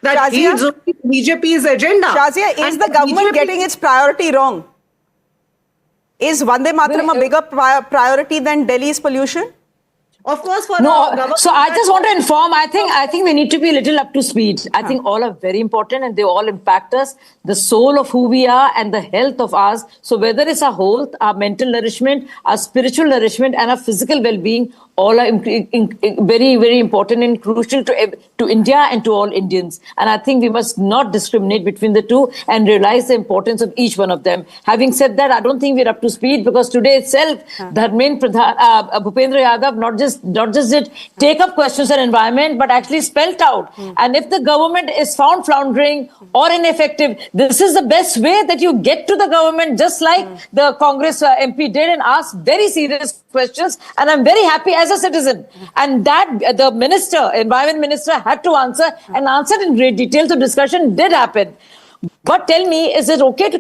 that Shazia, heeds only BJP's agenda. Shazia, is the government getting its priority wrong? Is Vande Mataram a bigger priority than Delhi's pollution? Of course, for no. So I just want to inform. I think we need to be a little up to speed. I think all are very important, and they all impact us, the soul of who we are, and the health of ours. So whether it's our health, our mental nourishment, our spiritual nourishment, and our physical well-being, all are very, very important and crucial to India and to all Indians. And I think we must not discriminate between the two and realize the importance of each one of them. Having said that, I don't think we're up to speed, because today itself, Dharmendra Pradhan, Bhupendra Yadav not just did take up questions on environment, but actually spelled out. And if the government is found floundering or ineffective, this is the best way that you get to the government, just like the Congress MP did, and ask very serious questions. And I'm very happy as a citizen. And that the minister, environment minister, had to answer, and answered in great detail. So discussion did happen. But tell me, is it okay to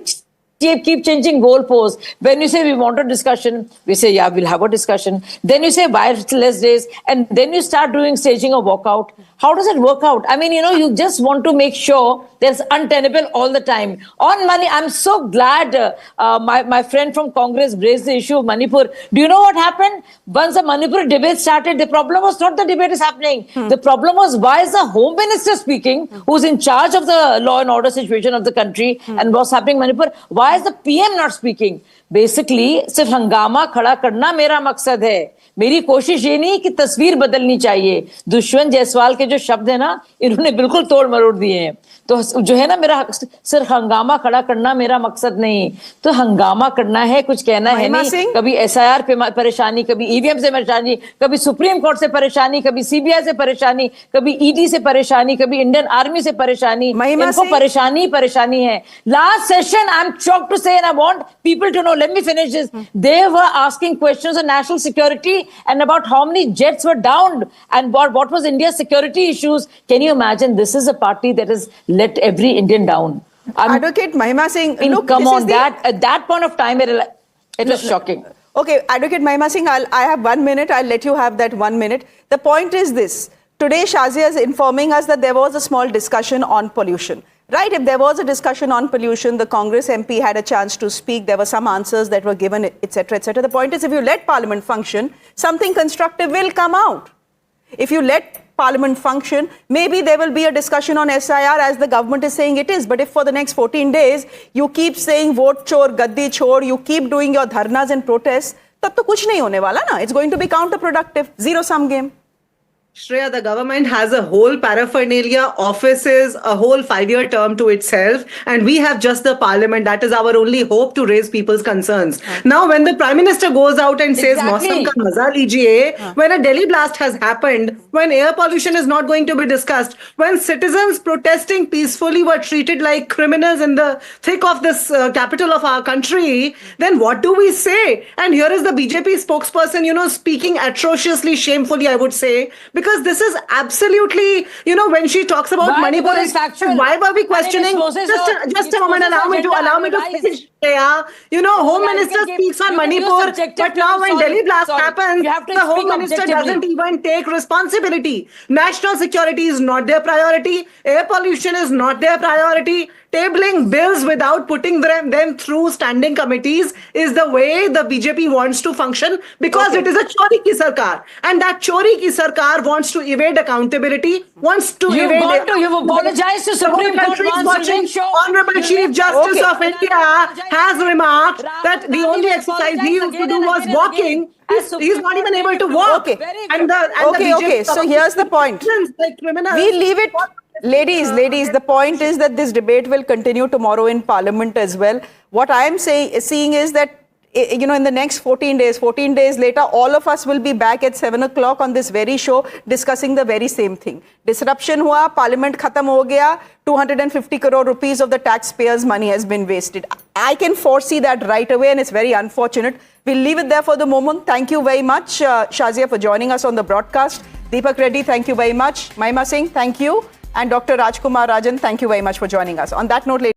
keep changing goalposts? When you say we want a discussion, we say, yeah, we'll have a discussion. Then you say, why less days? And then you start doing staging a walkout. How does it work out? I mean, you just want to make sure there's untenable all the time. On money, I'm so glad my friend from Congress raised the issue of Manipur. Do you know what happened? Once the Manipur debate started, the problem was not the debate is happening. The problem was, why is the Home Minister speaking, who's in charge of the law and order situation of the country and what's happening in Manipur? Why is the PM not speaking? Basically, सिर्फ हंगामा खड़ा करना मेरा मकसद है. मेरी कोशिश ये नहीं कि तस्वीर बदलनी चाहिए. दुष्यंत जायसवाल के जो शब्द है ना, इन्होंने बिल्कुल तोड़ मरोड़ दिए हैं. तो जो है ना, मेरा सिर्फ हंगामा खड़ा करना मेरा मकसद नहीं. तो हंगामा करना है, कुछ कहना है नहीं. कभी SIR पे परेशानी, कभी EVM से परेशानी, कभी सुप्रीम कोर्ट से परेशानी, कभी CBI से परेशानी, कभी ED से परेशानी, कभी इंडियन आर्मी से परेशानी. इनको परेशानी है. Last session, I'm shocked to say, and I want people to know, let me finish this. They were asking questions on national security and about how many jets were downed and what was India's security issues. Can you imagine? This is a party that has let every Indian down. Advocate Mahima Singh, look, come on, at that point of time, it was shocking. Okay, Advocate Mahima Singh, I have 1 minute. I'll let you have that 1 minute. The point is this. Today, Shazia is informing us that there was a small discussion on pollution. Right, if there was a discussion on pollution, the Congress MP had a chance to speak, there were some answers that were given, etc., etc. The point is, if you let Parliament function, something constructive will come out. If you let Parliament function, maybe there will be a discussion on SIR as the government is saying it is. But if for the next 14 days, you keep saying vote chor, gaddi chor, you keep doing your dharnas and protests, tab to kuch nahi hone wala na. It's going to be counterproductive, zero-sum game. Shreya, the government has a whole paraphernalia, offices, a whole 5-year term to itself, and we have just the parliament. That is our only hope to raise people's concerns. Now, when the Prime Minister goes out and says, Mausam ka maza lijiye, when a Delhi blast has happened, when air pollution is not going to be discussed, when citizens protesting peacefully were treated like criminals in the thick of this capital of our country, then what do we say? And here is the BJP spokesperson, speaking atrociously, shamefully, I would say, because this is absolutely, when she talks about Manipur, why were we questioning? Just a moment, allow me to finish. Home Minister speaks on Manipur, but now when Delhi blast happens, the Home Minister doesn't even take responsibility. National security is not their priority. Air pollution is not their priority. Tabling bills without putting them through standing committees is the way the BJP wants to function, because it is a chori ki sarkar. And that chori ki sarkar wants to evade accountability, wants to evade... You've apologized to Supreme Court once. Honorable Chief Justice of India has remarked that the only exercise he used to do was walking. He's not even able to walk. Okay. So here's the point. We leave it... Ladies, the point is that this debate will continue tomorrow in Parliament as well. What I am seeing is that, in the next 14 days later, all of us will be back at 7 o'clock on this very show discussing the very same thing. Disruption hua, Parliament khatam ho gaya, 250 crore rupees of the taxpayers' money has been wasted. I can foresee that right away, and it's very unfortunate. We'll leave it there for the moment. Thank you very much, Shazia, for joining us on the broadcast. Deepak Reddy, thank you very much. Mahima Singh, thank you. And Dr. Rajkumar Rajan, thank you very much for joining us. On that note, ladies